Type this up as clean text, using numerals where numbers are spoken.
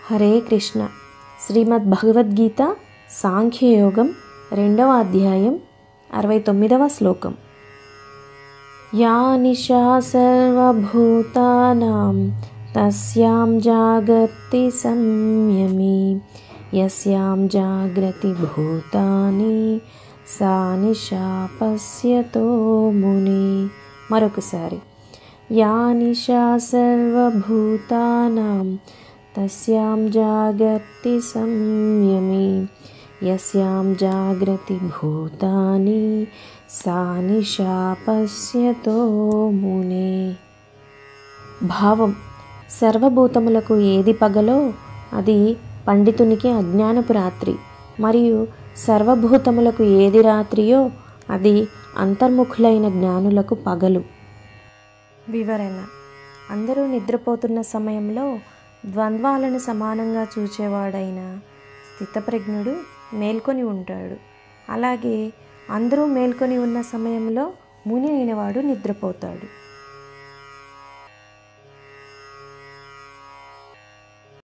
హరే కృష్ణ. శ్రీమద్ భగవద్గీత సాంఖ్యయోగం 2వ అధ్యాయం 69వ శ్లోకం. యా నిశా సర్వభూతానాం తస్యాం జాగర్తి సంయమి యస్యాం జాగ్రతి భూతాని సా నిశా పశ్యతో ముని. మరొకసారి. యా నిశా సర్వభూతానాం తస్యాం జాగర్తి సంయమి యస్యాం జాగ్రతి భూతాని సా నిశా పశ్యతో మునే. భావం: సర్వభూతములకు ఏది పగలో అది పండితునికి అజ్ఞానపు రాత్రి, మరియు సర్వభూతములకు ఏది రాత్రియో అది అంతర్ముఖులైన జ్ఞానులకు పగలు. వివరణ: అందరూ నిద్రపోతున్న సమయంలో ద్వంద్వాలను సమానంగా చూచేవాడైన స్థితప్రజ్ఞుడు మేల్కొని ఉంటాడు. అలాగే అందరూ మేల్కొని ఉన్న సమయంలో ముని అయినవాడు నిద్రపోతాడు.